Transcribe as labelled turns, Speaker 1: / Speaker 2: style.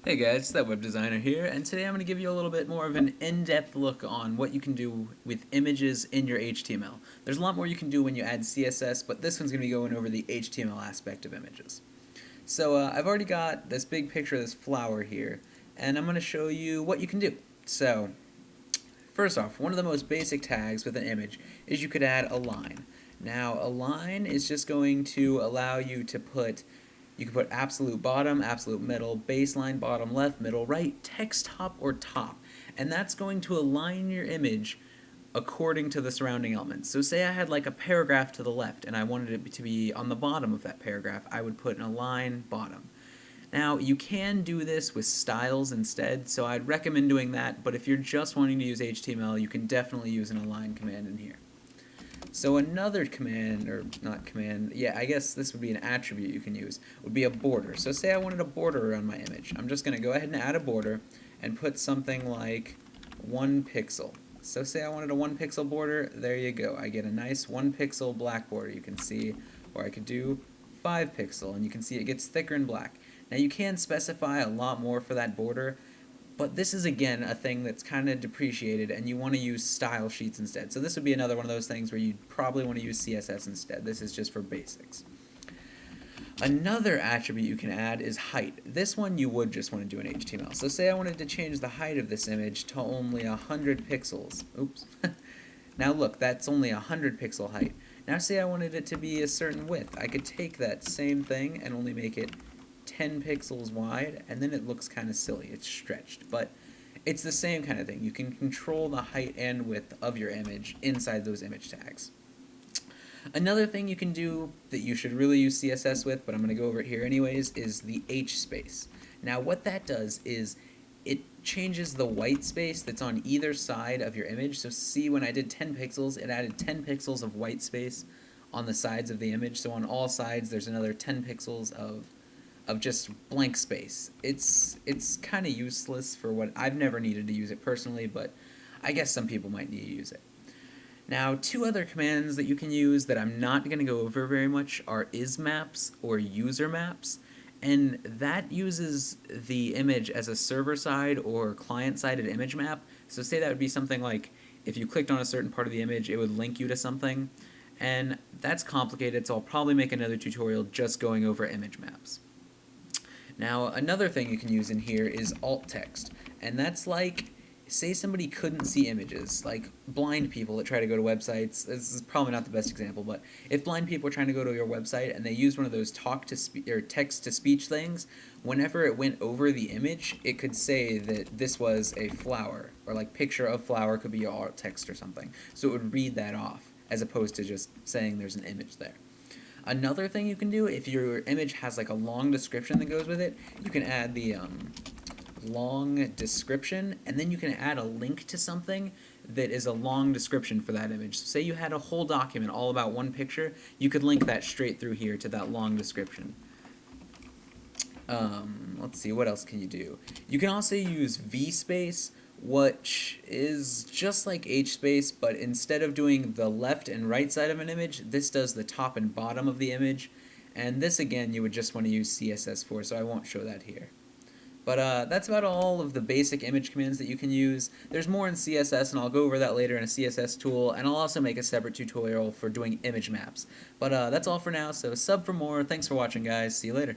Speaker 1: Hey guys, it's that web designer here, and today I'm going to give you a little bit more of an in-depth look on what you can do with images in your HTML. There's a lot more you can do when you add CSS, but this one's going to be going over the HTML aspect of images. So I've already got this big picture of this flower here, and I'm going to show you what you can do. So first off, one of the most basic tags with an image is you could add a line. Now, a line is just going to allow you to put, you can put absolute bottom, absolute middle, baseline, bottom left, middle right, text top, or top. And that's going to align your image according to the surrounding elements. So say I had like a paragraph to the left and I wanted it to be on the bottom of that paragraph, I would put an align bottom. Now, you can do this with styles instead, so I'd recommend doing that, but if you're just wanting to use HTML, you can definitely use an align command in here. So another command, or not command, yeah, I guess this would be an attribute you can use, would be a border. So say I wanted a border around my image. I'm just going to go ahead and add a border and put something like 1 pixel. So say I wanted a 1 pixel border, there you go. I get a nice 1 pixel black border, you can see, or I could do 5 pixel, and you can see it gets thicker and black. Now you can specify a lot more for that border, but this is again a thing that's kind of depreciated and you want to use style sheets instead. So this would be another one of those things where you'd probably want to use CSS instead. This is just for basics. Another attribute you can add is height. This one you would just want to do in HTML. So say I wanted to change the height of this image to only 100 pixels. Oops. Now look, that's only 100 pixel height. Now say I wanted it to be a certain width. I could take that same thing and only make it 10 pixels wide, and then it looks kind of silly. It's stretched, but it's the same kind of thing. You can control the height and width of your image inside those image tags. Another thing you can do that you should really use CSS with, but I'm going to go over it here anyways, is the H space. Now what that does is it changes the white space that's on either side of your image. So see, when I did 10 pixels, it added 10 pixels of white space on the sides of the image. So on all sides there's another 10 pixels of just blank space. It's kind of useless for what I've never needed to use it personally, but I guess some people might need to use it. Now, two other commands that you can use that I'm not going to go over very much are isMaps or userMaps, and that uses the image as a server-side or client-sided image map. So say that would be something like if you clicked on a certain part of the image, it would link you to something, and that's complicated, so I'll probably make another tutorial just going over image maps. Now, another thing you can use in here is alt text, and that's like, say somebody couldn't see images, like blind people that try to go to websites. This is probably not the best example, but if blind people are trying to go to your website and they use one of those or text to speech things, whenever it went over the image, it could say that this was a flower, or like picture of flower could be alt text or something. So it would read that off, as opposed to just saying there's an image there. Another thing you can do, if your image has like a long description that goes with it, you can add the long description, and then you can add a link to something that is a long description for that image. So say you had a whole document all about one picture, you could link that straight through here to that long description. Let's see, what else can you do? You can also use VSpace, which is just like HSpace, but instead of doing the left and right side of an image, this does the top and bottom of the image. And this, again, you would just want to use CSS for, so I won't show that here. But that's about all of the basic image commands that you can use. There's more in CSS, and I'll go over that later in a CSS tool, and I'll also make a separate tutorial for doing image maps. But that's all for now, so sub for more. Thanks for watching, guys. See you later.